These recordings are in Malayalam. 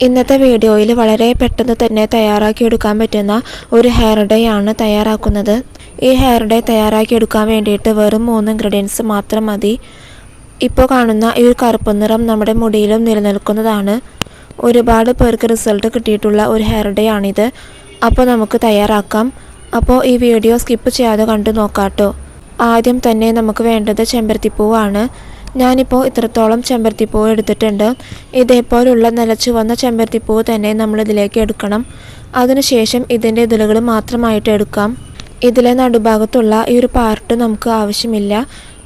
ഇന്നത്തെ വീഡിയോയിൽ വളരെ പെട്ടെന്ന് തന്നെ തയ്യാറാക്കിയെടുക്കാൻ പറ്റുന്ന ഒരു ഹെയർ ഡേ ആണ് തയ്യാറാക്കുന്നത്. ഈ ഹെയർ ഡേ തയ്യാറാക്കിയെടുക്കാൻ വേണ്ടിയിട്ട് വെറും 3 ഇൻഗ്രീഡിയൻസ് മാത്രം മതി. ഇപ്പോൾ കാണുന്ന ഈ ഒരു കറുപ്പ് നിറം നമ്മുടെ മുടിയിലും നിലനിൽക്കുന്നതാണ്. ഒരുപാട് പേർക്ക് റിസൾട്ട് കിട്ടിയിട്ടുള്ള ഒരു ഹെയർ ഡേ ആണിത്. അപ്പോൾ നമുക്ക് തയ്യാറാക്കാം. അപ്പോൾ ഈ വീഡിയോ സ്കിപ്പ് ചെയ്യാതെ കണ്ടു നോക്കാട്ടോ. ആദ്യം തന്നെ നമുക്ക് വേണ്ടത് ചെമ്പരത്തിപ്പൂവാണ്. ഞാനിപ്പോൾ ഇത്രത്തോളം ചെമ്പരത്തിപ്പൂവ് എടുത്തിട്ടുണ്ട്. ഇതേപോലുള്ള നിലച്ചുവന്ന ചെമ്പരത്തിപ്പൂവ് തന്നെ നമ്മളിതിലേക്ക് എടുക്കണം. അതിനുശേഷം ഇതിൻ്റെ ഇതളുകൾ മാത്രമായിട്ട് എടുക്കാം. ഇതിലെ നടുഭാഗത്തുള്ള ഈ ഒരു പാർട്ട് നമുക്ക് ആവശ്യമില്ല.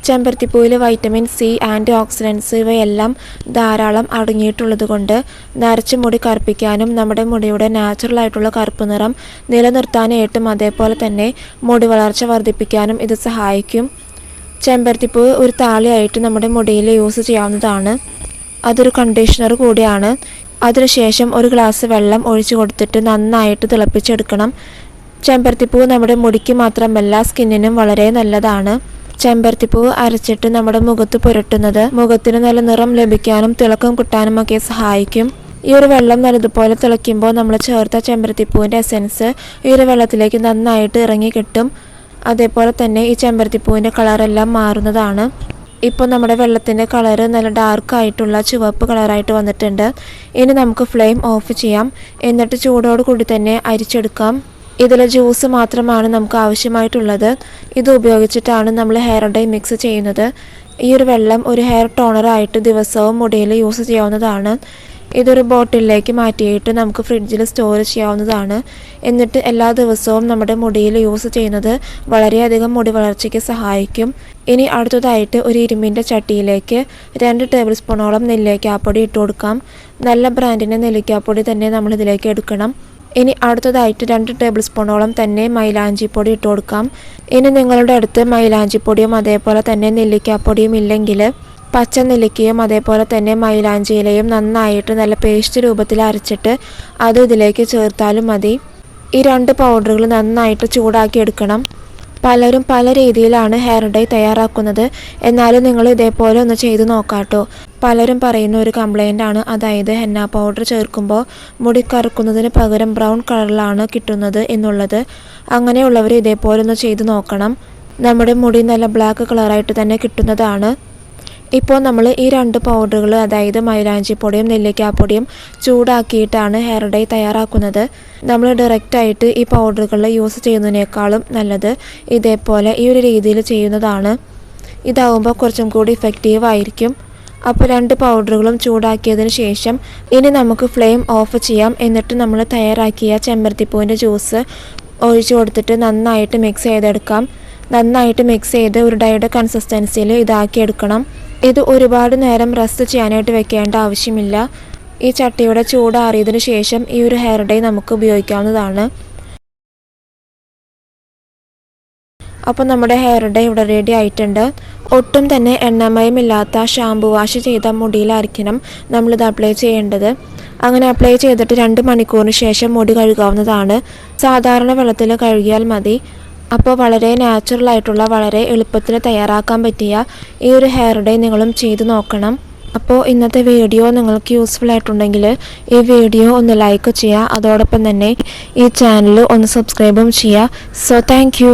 ചെമ്പരത്തിപ്പൂവിൽ വൈറ്റമിൻ സി, ആൻറ്റി ഓക്സിഡൻസ് ഇവയെല്ലാം ധാരാളം അടങ്ങിയിട്ടുള്ളത് കൊണ്ട് നരച്ച മുടി കറുപ്പിക്കാനും നമ്മുടെ മുടിയുടെ നാച്ചുറലായിട്ടുള്ള കറുപ്പ് നിറം നിലനിർത്താനായിട്ടും അതേപോലെ തന്നെ മുടി വളർച്ച വർദ്ധിപ്പിക്കാനും ഇത് സഹായിക്കും. ചെമ്പരത്തിപ്പൂവ് ഒരു താളിയായിട്ട് നമ്മുടെ മുടിയിൽ യൂസ് ചെയ്യാവുന്നതാണ്. അതൊരു കണ്ടീഷണർ കൂടിയാണ്. അതിനുശേഷം ഒരു ഗ്ലാസ് വെള്ളം ഒഴിച്ചു കൊടുത്തിട്ട് നന്നായിട്ട് തിളപ്പിച്ചെടുക്കണം. ചെമ്പരത്തിപ്പൂവ് നമ്മുടെ മുടിക്ക് മാത്രമല്ല സ്കിന്നിനും വളരെ നല്ലതാണ്. ചെമ്പരത്തിപ്പൂവ് അരച്ചിട്ട് നമ്മുടെ മുഖത്ത് പുരട്ടുന്നത് മുഖത്തിന് നല്ല നിറം ലഭിക്കാനും തിളക്കം കിട്ടാനും ഒക്കെ സഹായിക്കും. ഈ ഒരു വെള്ളം നല്ലതുപോലെ തിളയ്ക്കുമ്പോൾ നമ്മൾ ചേർത്ത ചെമ്പരത്തിപ്പൂവിൻ്റെ എസൻസ് ഈ ഒരു വെള്ളത്തിലേക്ക് നന്നായിട്ട് ഇറങ്ങി കിട്ടും. അതേപോലെ തന്നെ ഈ ചെമ്പരത്തിപ്പൂവിൻ്റെ കളറെല്ലാം മാറുന്നതാണ്. ഇപ്പോൾ നമ്മുടെ വെള്ളത്തിൻ്റെ കളറ് നല്ല ഡാർക്കായിട്ടുള്ള ചുവപ്പ് കളറായിട്ട് വന്നിട്ടുണ്ട്. ഇനി നമുക്ക് ഫ്ലെയിം ഓഫ് ചെയ്യാം. എന്നിട്ട് ചൂടോട് കൂടി തന്നെ അരിച്ചെടുക്കാം. ഇതിലെ ജ്യൂസ് മാത്രമാണ് നമുക്ക് ആവശ്യമായിട്ടുള്ളത്. ഇത് ഉപയോഗിച്ചിട്ടാണ് നമ്മൾ ഹെയർ ഡൈ മിക്സ് ചെയ്യുന്നത്. ഈ ഒരു വെള്ളം ഒരു ഹെയർ ടോണറായിട്ട് ദിവസവും മുടിയിൽ യൂസ് ചെയ്യാവുന്നതാണ്. ഇതൊരു ബോട്ടിലേക്ക് മാറ്റിയിട്ട് നമുക്ക് ഫ്രിഡ്ജിൽ സ്റ്റോർ ചെയ്യാവുന്നതാണ്. എന്നിട്ട് എല്ലാ ദിവസവും നമ്മുടെ മുടിയിൽ യൂസ് ചെയ്യുന്നത് വളരെയധികം മുടി വളർച്ചയ്ക്ക് സഹായിക്കും. ഇനി അടുത്തതായിട്ട് ഒരു ഇരുമ്പിൻ്റെ ചട്ടിയിലേക്ക് 2 ടേബിൾ സ്പൂണോളം നെല്ലിക്കാപ്പൊടി ഇട്ട് കൊടുക്കാം. നല്ല ബ്രാൻഡിൻ്റെ നെല്ലിക്കാപ്പൊടി തന്നെ നമ്മളിതിലേക്ക് എടുക്കണം. ഇനി അടുത്തതായിട്ട് 2 ടേബിൾ സ്പൂണോളം തന്നെ മൈലാഞ്ചിപ്പൊടി ഇട്ട് കൊടുക്കാം. ഇനി നിങ്ങളുടെ അടുത്ത് മൈലാഞ്ചിപ്പൊടിയും അതേപോലെ തന്നെ നെല്ലിക്കാപ്പൊടിയും ഇല്ലെങ്കിൽ പച്ച നെല്ലിക്കയും അതേപോലെ തന്നെ മൈലാഞ്ചിയിലയും നന്നായിട്ട് നല്ല പേസ്റ്റ് രൂപത്തിൽ അരച്ചിട്ട് അത് ഇതിലേക്ക് ചേർത്താലും മതി. ഈ 2 പൗഡറുകൾ നന്നായിട്ട് ചൂടാക്കി എടുക്കണം. പലരും പല രീതിയിലാണ് ഹെയർ ഡൈ തയ്യാറാക്കുന്നത്. എന്നാലും നിങ്ങൾ ഇതേപോലെ ഒന്ന് ചെയ്ത് നോക്കാട്ടോ. പലരും പറയുന്ന ഒരു കംപ്ലൈൻ്റ് ആണ്, അതായത് ഹെന്ന പൗഡർ ചേർക്കുമ്പോൾ മുടി കറുക്കുന്നതിന് പകരം ബ്രൗൺ കളറിലാണ് കിട്ടുന്നത് എന്നുള്ളത്. അങ്ങനെയുള്ളവർ ഇതേപോലെ ഒന്ന് ചെയ്ത് നോക്കണം. നമ്മുടെ മുടി നല്ല ബ്ലാക്ക് കളറായിട്ട് തന്നെ കിട്ടുന്നതാണ്. ഇപ്പോൾ നമ്മൾ ഈ 2 പൗഡറുകൾ, അതായത് മൈലാഞ്ചിപ്പൊടിയും നെല്ലിക്കാപ്പൊടിയും ചൂടാക്കിയിട്ടാണ് ഹെയർ ഡൈ തയ്യാറാക്കുന്നത്. നമ്മൾ ഡയറക്റ്റായിട്ട് ഈ പൗഡറുകൾ യൂസ് ചെയ്യുന്നതിനേക്കാളും നല്ലത് ഇതേപോലെ ഈ ഒരു രീതിയിൽ ചെയ്യുന്നതാണ്. ഇതാവുമ്പോൾ കുറച്ചും കൂടി ഇഫക്റ്റീവ് ആയിരിക്കും. അപ്പോൾ 2 പൗഡറുകളും ചൂടാക്കിയതിന് ശേഷം ഇനി നമുക്ക് ഫ്ലെയിം ഓഫ് ചെയ്യാം. എന്നിട്ട് നമ്മൾ തയ്യാറാക്കിയ ചെമ്പരത്തിപ്പൂവിൻ്റെ ജ്യൂസ് ഒഴിച്ചു കൊടുത്തിട്ട് നന്നായിട്ട് മിക്സ് ചെയ്തെടുക്കാം. നന്നായിട്ട് മിക്സ് ചെയ്ത് ഒരു ഡൈയുടെ കൺസിസ്റ്റൻസിയിൽ ഇതാക്കിയെടുക്കണം. ഇത് ഒരുപാട് നേരം റെസ്റ്റ് ചെയ്യാനായിട്ട് വെക്കേണ്ട ആവശ്യമില്ല. ഈ ചട്ടിയുടെ ചൂടാറിയതിനു ശേഷം ഈ ഒരു ഹെയർ ഡൈ നമുക്ക് ഉപയോഗിക്കാവുന്നതാണ്. അപ്പോൾ നമ്മുടെ ഹെയർ ഡൈ ഇവിടെ റെഡി ആയിട്ടുണ്ട്. ഒട്ടും തന്നെ എണ്ണമയമില്ലാത്ത ഷാമ്പു വാഷ് ചെയ്ത മുടിയിലായിരിക്കണം നമ്മളിത് അപ്ലൈ ചെയ്യേണ്ടത്. അങ്ങനെ അപ്ലൈ ചെയ്തിട്ട് 2 മണിക്കൂറിന് ശേഷം മുടി കഴുകാവുന്നതാണ്. സാധാരണ വെള്ളത്തിൽ കഴുകിയാൽ മതി. അപ്പോൾ വളരെ നാച്ചുറലായിട്ടുള്ള വളരെ എളുപ്പത്തിൽ തയ്യാറാക്കാൻ പറ്റിയ ഈ ഒരു ഹെയർ ഡൈ നിങ്ങളും ചെയ്ത് നോക്കണം. അപ്പോൾ ഇന്നത്തെ വീഡിയോ നിങ്ങൾക്ക് യൂസ്ഫുൾ ആയിട്ടുണ്ടെങ്കിൽ ഈ വീഡിയോ ഒന്ന് ലൈക്ക് ചെയ്യുക. അതോടൊപ്പം തന്നെ ഈ ചാനൽ ഒന്ന് സബ്സ്ക്രൈബും ചെയ്യുക. So thank you.